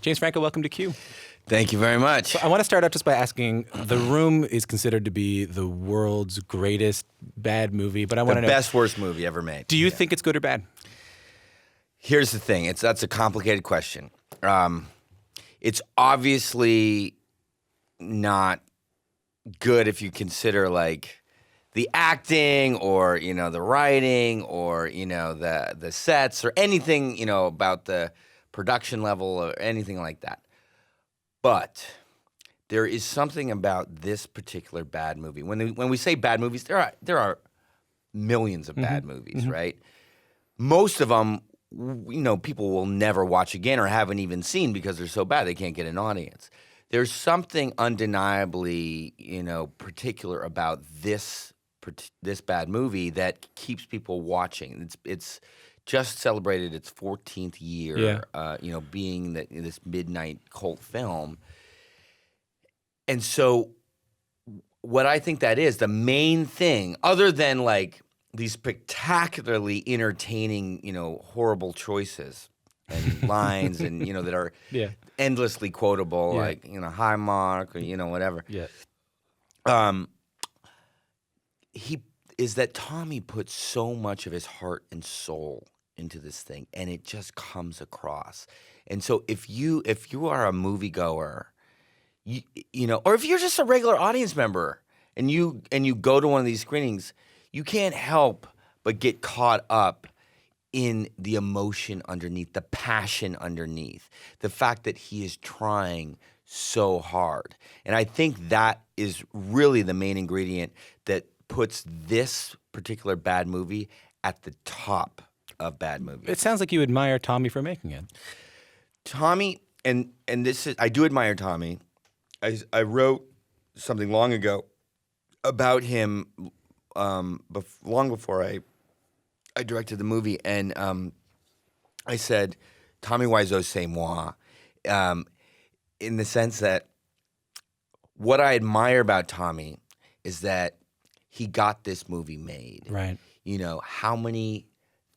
James Franco, welcome to Q. Thank you very much. So I want to start out just by asking, The Room is considered to be the world's greatest bad movie, but I want to know, The best, worst movie ever made. do you think it's good or bad? Here's the thing. That's a complicated question. It's obviously not good if you consider like the acting or, the writing or, the sets or anything, about the production level or anything like that. But there is something about this particular bad movie. When we say bad movies, there are millions of bad movies, right? Most of them, people will never watch again or haven't even seen because they're so bad they can't get an audience. There's something undeniably, particular about this bad movie that keeps people watching. It's just celebrated its 14th year, being this midnight cult film. And so what I think that is, the main thing, other than like these spectacularly entertaining, horrible choices and lines and, that are endlessly quotable, like, hi, Mark, or, whatever. Yeah. Is that Tommy put so much of his heart and soul into this thing, and it just comes across. And so if you are a moviegoer, or if you're just a regular audience member and you go to one of these screenings, you can't help but get caught up in the emotion underneath, the passion underneath, the fact that he is trying so hard. And I think that is really the main ingredient that puts this particular bad movie at the top of bad movies. It sounds like you admire Tommy for making it. Tommy, and this is, I do admire Tommy. I wrote something long ago about him long before I directed the movie, and I said, Tommy Wiseau, c'est moi, in the sense that what I admire about Tommy is that he got this movie made. Right. How many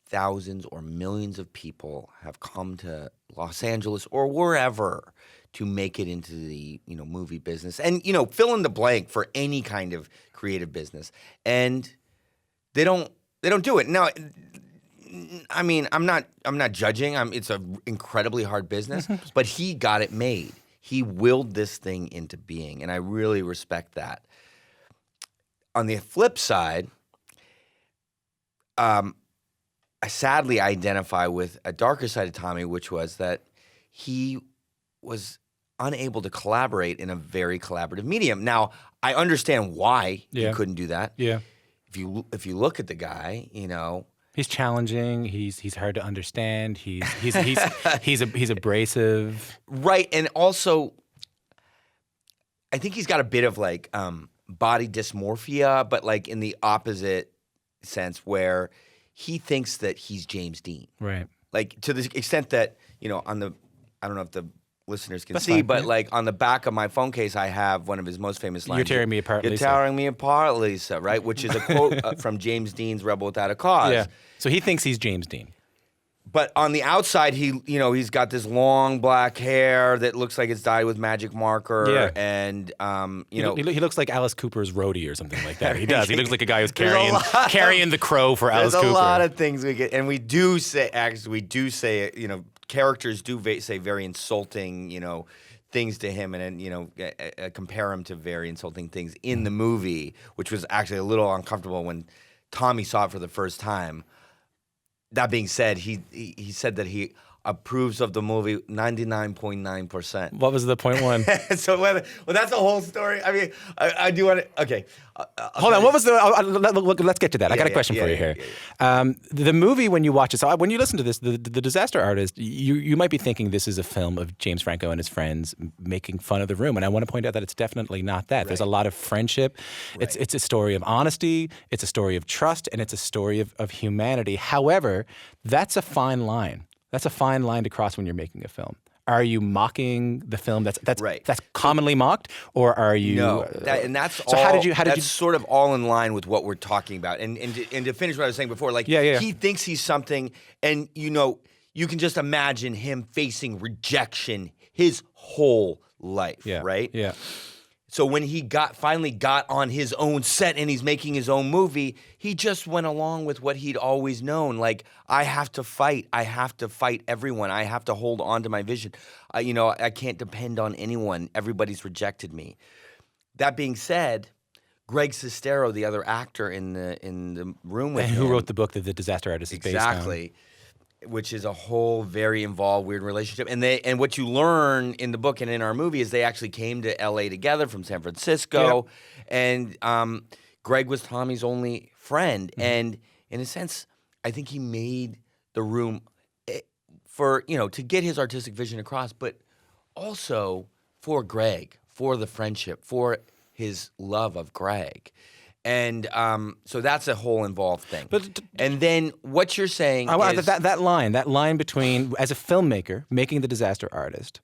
thousands or millions of people have come to Los Angeles or wherever to make it into the, movie business and, fill in the blank for any kind of creative business. And they don't do it. Now, I mean, I'm not judging. It's an incredibly hard business, but he got it made. He willed this thing into being, and I really respect that. On the flip side, I sadly identify with a darker side of Tommy, which was that he was unable to collaborate in a very collaborative medium. Now, I understand why he couldn't do that. Yeah. If you look at the guy, he's challenging. He's hard to understand. He's abrasive. Right, and also, I think he's got a bit of like body dysmorphia, but like in the opposite sense, where he thinks that he's James Dean. Right. Like to the extent that I don't know if the listeners can That's see, fine, but yeah. like on the back of my phone case, I have one of his most famous lines. You're tearing me apart, You're Lisa. tearing me apart, Lisa, right? Which is a quote from James Dean's Rebel Without a Cause. Yeah. So he thinks he's James Dean. But on the outside, he's got this long black hair that looks like it's dyed with magic marker. Yeah. And, He looks like Alice Cooper's roadie or something like that. He does. He looks like a guy who's carrying the crow for Alice Cooper. There's a lot of things we get. And we do say, characters do say very insulting, things to him and compare him to very insulting things in the movie, which was actually a little uncomfortable when Tommy saw it for the first time. That being said, he said that he approves of the movie 99.9%. What was the 0.1? So, well, that's a whole story. I mean, I do want to. Okay, hold on. What was the? Let's get to that. I got a question for you here. The movie, when you watch it, so when you listen to this, the Disaster Artist, you might be thinking this is a film of James Franco and his friends making fun of The Room, and I want to point out that it's definitely not that. Right. There's a lot of friendship. Right. It's a story of honesty. It's a story of trust, and it's a story of humanity. However, that's a fine line. That's a fine line to cross when you're making a film. Are you mocking the film that's right. that's commonly mocked, or are you? No, that's so all. How did you? That's sort of all in line with what we're talking about. And to finish what I was saying before, like he thinks he's something, and you can just imagine him facing rejection his whole life, right? Yeah. So when he finally got on his own set and he's making his own movie, he just went along with what he'd always known. Like, I have to fight. I have to fight everyone. I have to hold on to my vision. I can't depend on anyone. Everybody's rejected me. That being said, Greg Sestero, the other actor in the room with him, who wrote the book that The Disaster Artist is based on. Exactly. Which is a whole very involved, weird relationship. And what you learn in the book and in our movie is they actually came to L.A. together from San Francisco. Yep. And Greg was Tommy's only friend. Mm-hmm. And in a sense, I think he made the room to get his artistic vision across, but also for Greg, for the friendship, for his love of Greg. And so that's a whole involved thing. And then what you're saying is... That line between, as a filmmaker, making The Disaster Artist,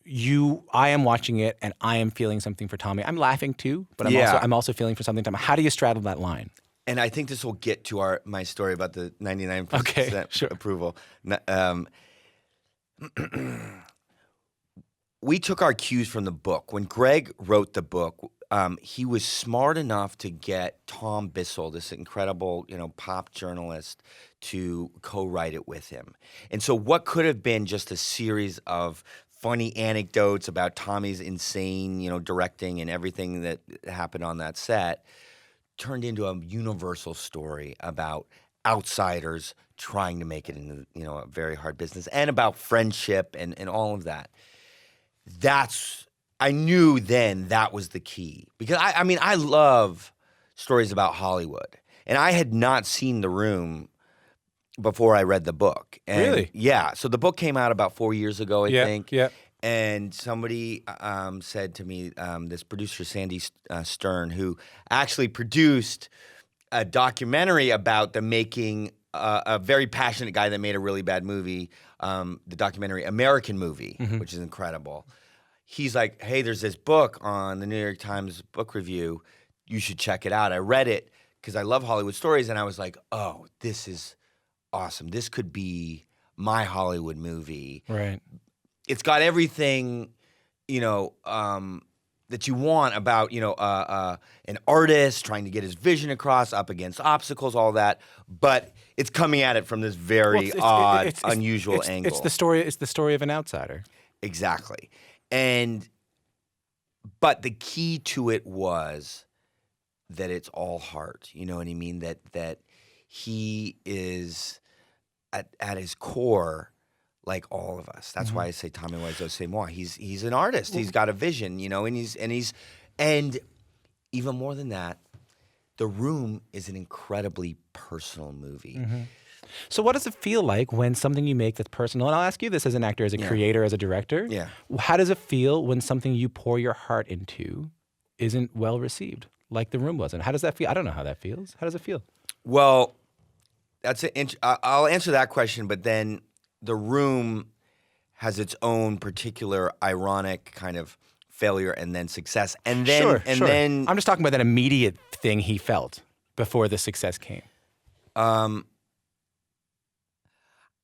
I am watching it and I am feeling something for Tommy. I'm laughing too, but I'm also feeling for something for Tommy. How do you straddle that line? And I think this will get to my story about the 99% approval. We took our cues from the book. When Greg wrote the book, he was smart enough to get Tom Bissell, this incredible, pop journalist, to co-write it with him. And so what could have been just a series of funny anecdotes about Tommy's insane, directing and everything that happened on that set turned into a universal story about outsiders trying to make it into, a very hard business, and about friendship and all of that. I knew then that was the key, because I love stories about Hollywood, and I had not seen The Room before I read the book. And really? Yeah. So the book came out about 4 years ago, I think. Yeah. And somebody said to me, this producer, Sandy Stern, who actually produced a documentary about the making, a very passionate guy that made a really bad movie, the documentary American Movie, mm-hmm. which is incredible. He's like, hey, there's this book on the New York Times Book Review. You should check it out. I read it because I love Hollywood stories, and I was like, oh, this is awesome. This could be my Hollywood movie. Right. It's got everything, that you want about, an artist trying to get his vision across, up against obstacles, all that. But it's coming at it from this very unusual angle. It's the story of an outsider. Exactly. But the key to it was that it's all heart. You know what I mean? That he is at his core like all of us. That's mm-hmm. why I say Tommy Wiseau, c'est moi. He's an artist. He's got a vision, and even more than that, The Room is an incredibly personal movie. Mm-hmm. So what does it feel like when something you make that's personal, and I'll ask you this as an actor, as a creator, as a director, how does it feel when something you pour your heart into isn't well received, like The Room wasn't? How does that feel? I don't know how that feels. How does it feel? Well, I'll answer that question, but then The Room has its own particular ironic kind of failure and then success. And then then I'm just talking about that immediate thing he felt before the success came.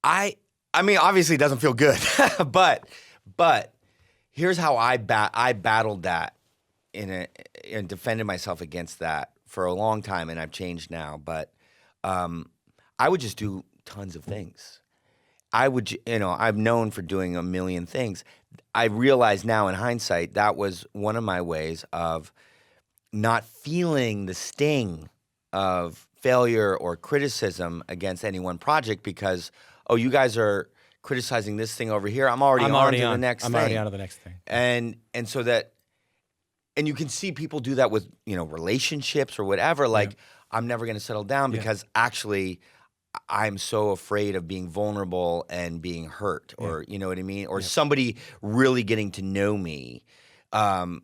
Obviously it doesn't feel good, but here's how I battled that and defended myself against that for a long time, and I've changed now. But I would just do tons of things. I'm known for doing a million things. I realize now in hindsight that was one of my ways of not feeling the sting of failure or criticism against any one project, because you guys are criticizing this thing over here. I'm already on to the next thing. I'm already on to the next thing. And so that, and you can see people do that with, relationships or whatever. Like, I'm never going to settle down because actually I'm so afraid of being vulnerable and being hurt, or, you know what I mean? Or somebody really getting to know me. And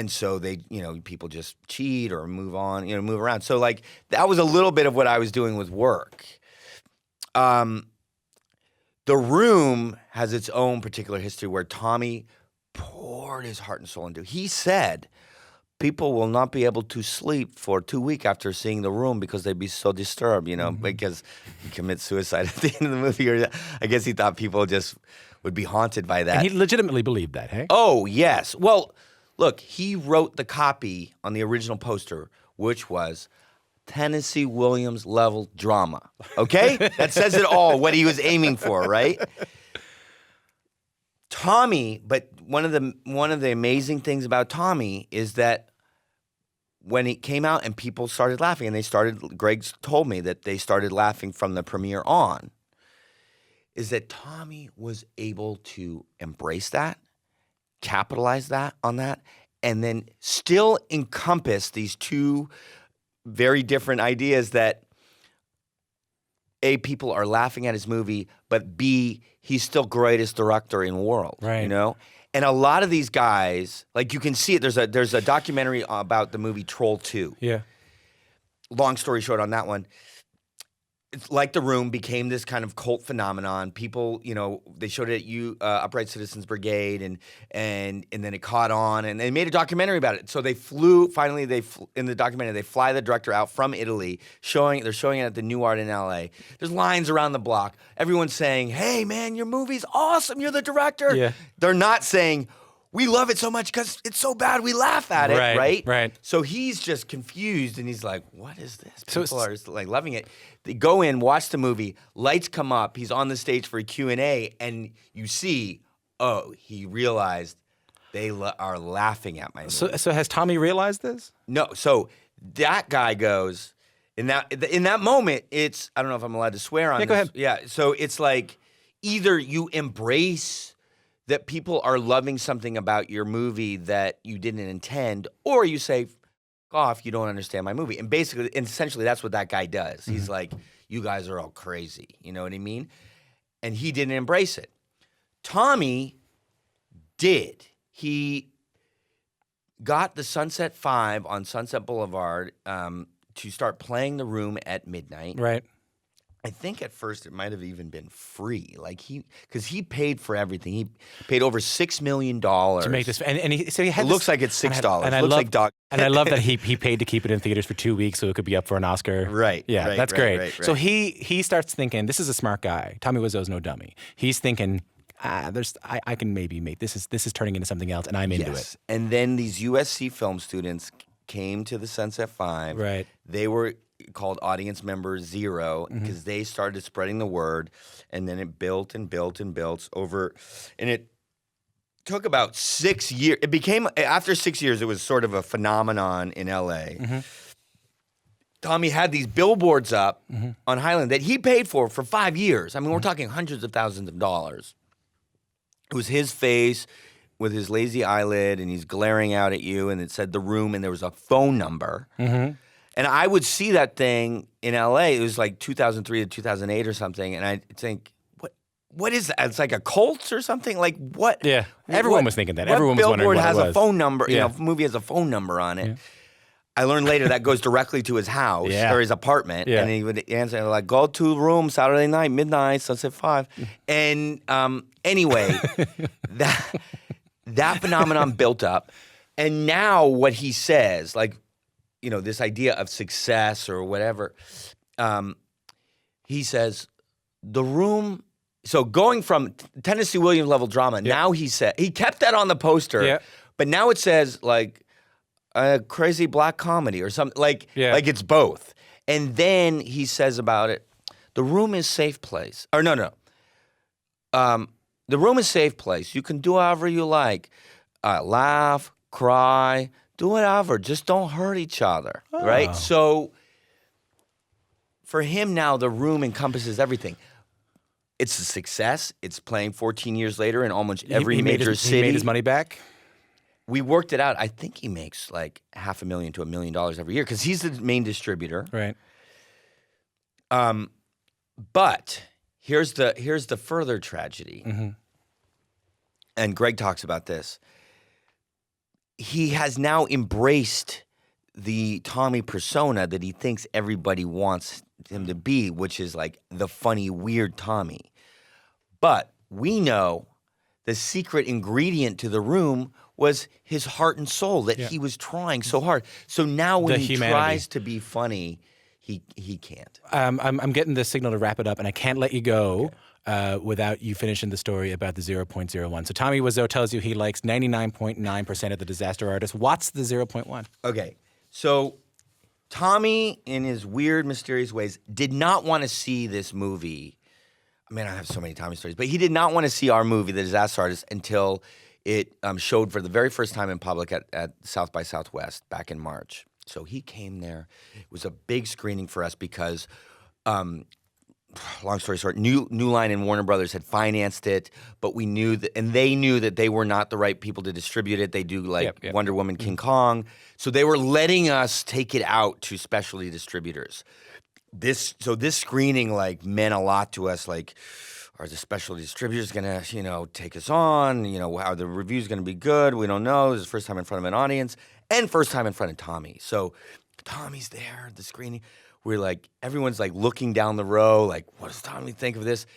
so they, people just cheat or move on, move around. So like, that was a little bit of what I was doing with work. The Room has its own particular history where Tommy poured his heart and soul into. He said, people will not be able to sleep for 2 weeks after seeing The Room because they'd be so disturbed, mm-hmm. because he commits suicide at the end of the movie. Or I guess he thought people just would be haunted by that. And he legitimately believed that, hey? Oh, yes. Well, look, he wrote the copy on the original poster, which was Tennessee Williams level drama. Okay? That says it all, what he was aiming for, right? Tommy, but one of the amazing things about Tommy is that when it came out and people started laughing, and Greg told me that they started laughing from the premiere on, is that Tommy was able to embrace that, capitalize on that, and then still encompass these two very different ideas that A, people are laughing at his movie, but B, he's still greatest director in the world, right? You know? And a lot of these guys, like you can see it, there's a documentary about the movie Troll 2. Yeah. Long story short on that one. It's like The Room became this kind of cult phenomenon. People, they showed it at Upright Citizens Brigade, and then it caught on, and they made a documentary about it. So they flew. Finally, in the documentary, they fly the director out from Italy, they're showing it at the New Art in L.A. There's lines around the block. Everyone's saying, "Hey, man, your movie's awesome. You're the director." Yeah. They're not saying, "We love it so much because it's so bad we laugh at it," right? Right. So he's just confused, and he's like, "What is this?" People are like loving it. They go in, watch the movie, lights come up, he's on the stage for a Q&A, and you see, he realized they are laughing at my movie. So has Tommy realized this? No, so that guy goes, in that moment, it's, I don't know if I'm allowed to swear on this. Go ahead. Yeah, so it's like, either you embrace that people are loving something about your movie that you didn't intend, or you say, off, you don't understand my movie. And basically, and essentially, that's what that guy does. He's like, you guys are all crazy. You know what I mean? And he didn't embrace it. Tommy did. He got the Sunset 5 on Sunset Boulevard to start playing The Room at midnight. Right. I think at first it might have even been free, because he paid for everything. He paid over $6 million to make this, and he had. It looks like it's $6. And it looks like dog. And I love that he paid to keep it in theaters for 2 weeks so it could be up for an Oscar. Right. Yeah, right, that's right, great. Right. So he starts thinking, this is a smart guy. Tommy Wiseau's no dummy. He's thinking, I can maybe make this is turning into something else, and I'm into it. And then these USC film students came to the Sunset 5. Right. They were called audience member 0 because they started spreading the word, and then it built and built and built over, and it took about 6 years. It became, after 6 years, it was sort of a phenomenon in LA. Tommy had these billboards up on Highland that he paid for 5 years. I mean, we're talking hundreds of thousands of dollars. It was his face with his lazy eyelid, and he's glaring out at you, and it said The Room, and there was a phone number. And I would see that thing in LA. It was like 2003 to 2008 or something, and I'd think, what is that? It's like a cult or something? Like what? Yeah, everyone was thinking that. Everyone was wondering what what it has was. a phone number. Yeah. Movie has a phone number on it. Yeah. I learned later that goes directly to his house or his apartment, and he would answer like, "Go to room Saturday night, midnight, Sunset 5." And anyway, that phenomenon built up, and now what he says, like, this idea of success or whatever, he says, The Room. So going from Tennessee Williams level drama, now he kept that on the poster, but now it says like a crazy black comedy or something, like it's both. And then he says about it, The Room is safe place. Or no. The Room is safe place. You can do whatever you like. Laugh, cry, do whatever. Just don't hurt each other, right? So for him now, The Room encompasses everything. It's a success. It's playing 14 years later in almost every major city. He made his money back? We worked it out. I think he makes like $500,000 to $1 million every year because he's the main distributor. Right. But here's the further tragedy. And Greg talks about this. He has now embraced the Tommy persona that he thinks everybody wants him to be, which is like the funny, weird Tommy. But we know the secret ingredient to The Room was his heart and soul, that he was trying so hard. So now when he tries to be funny, he can't. I'm getting the signal to wrap it up, and I can't let you go without you finishing the story about the 0.01. So Tommy Wiseau tells you he likes 99.9% of the Disaster Artist. What's the 0.1? Okay, so Tommy, in his weird, mysterious ways, did not want to see this movie. I mean, I have so many Tommy stories, but he did not want to see our movie, The Disaster Artist, until it showed for the very first time in public at South by Southwest back in March. So he came there. It was a big screening for us because, long story short, New Line and Warner Brothers had financed it, but we knew that, and they knew that they were not the right people to distribute it. They do Wonder Woman, King Kong. So they were letting us take it out to specialty distributors. This screening meant a lot to us. Are the specialty distributors gonna, take us on? Are the reviews gonna be good? We don't know. This is the first time in front of an audience and first time in front of Tommy. So Tommy's there at the screening. We're everyone's looking down the row, what does Tommy think of this?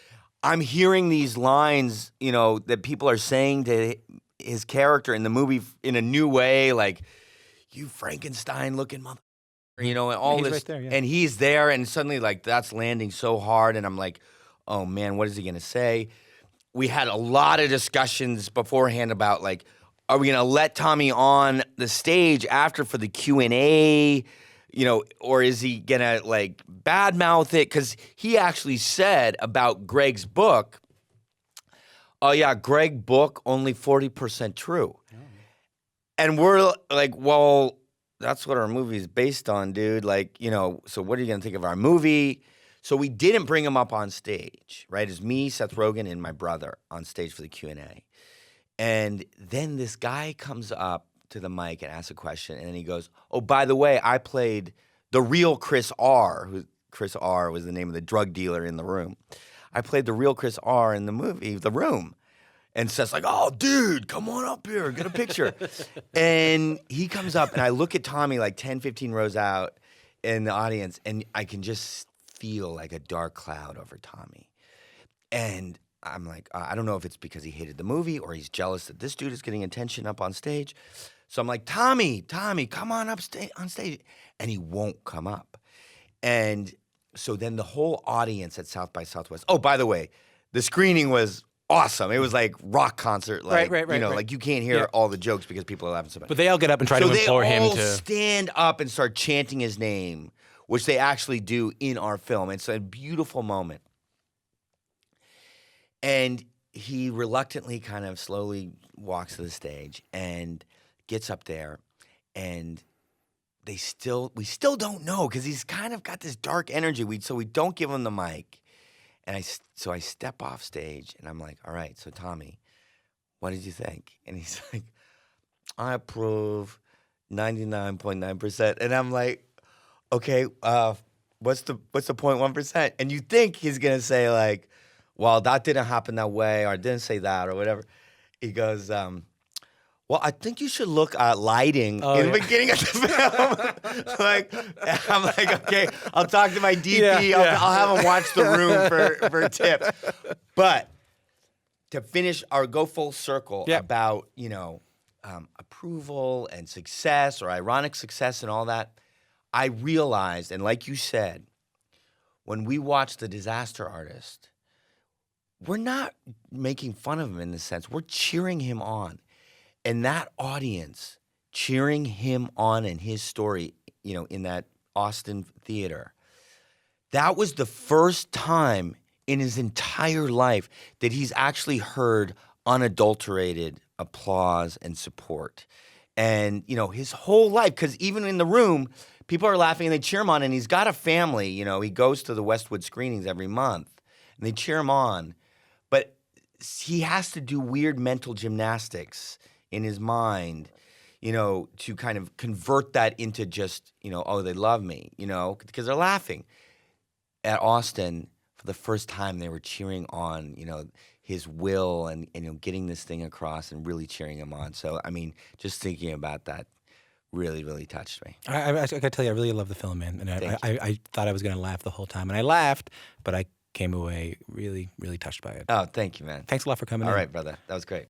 I'm hearing these lines, that people are saying to his character in the movie in a new way, you Frankenstein-looking mother. And all he's this, right there, yeah. and he's there, and suddenly that's landing so hard, and I'm like, oh man, what is he gonna say? We had a lot of discussions beforehand about are we gonna let Tommy on the stage after for the Q&A, or is he gonna badmouth it? Because he actually said about Greg's book, oh yeah, Greg book only 40% true, and we're well. That's what our movie is based on, dude. So what are you going to think of our movie? So we didn't bring him up on stage, right? It's me, Seth Rogen, and my brother on stage for the Q&A. And then this guy comes up to the mic and asks a question, and then he goes, oh, by the way, I played the real Chris R. Chris R. was the name of the drug dealer in The Room. I played the real Chris R. in the movie, The Room. And Seth's oh, dude, come on up here, get a picture. And he comes up, and I look at Tommy 10, 15 rows out in the audience, and I can just feel a dark cloud over Tommy. And I'm I don't know if it's because he hated the movie or he's jealous that this dude is getting attention up on stage. So I'm Tommy, come on up on stage. And he won't come up. And so then the whole audience at South by Southwest, oh, by the way, the screening was awesome. It was rock concert. Right. You can't hear all the jokes because people are laughing so much. But they all get up and try to implore him to... So they all stand up and start chanting his name, which they actually do in our film. It's a beautiful moment. And he reluctantly kind of slowly walks to the stage and gets up there, and we still don't know because he's kind of got this dark energy. So we don't give him the mic. And I step off stage, and I'm all right, so Tommy, what did you think? And he's I approve 99.9%. And I'm okay, what's the 0.1%? And you think he's going to say well, that didn't happen that way, or I didn't say that, or whatever. He goes, well, I think you should look at lighting in the beginning of the film. I'm okay, I'll talk to my DP. I'll have him watch The Room for tips. But to finish our go full circle about, approval and success or ironic success and all that, I realized, and like you said, when we watched The Disaster Artist, we're not making fun of him in the sense. We're cheering him on. And that audience cheering him on and his story, in that Austin theater, that was the first time in his entire life that he's actually heard unadulterated applause and support. And, his whole life, because even in The Room, people are laughing and they cheer him on, and he's got a family. He goes to the Westwood screenings every month, and they cheer him on. But he has to do weird mental gymnastics in his mind, to kind of convert that into just, oh, they love me, because they're laughing. At Austin, for the first time, they were cheering on, his will and getting this thing across and really cheering him on. So, I mean, just thinking about that really, really touched me. I got to tell you, I really love the film, man. And I thought I was going to laugh the whole time. And I laughed, but I came away really, really touched by it. Oh, thank you, man. Thanks a lot for coming in. All right, brother. That was great.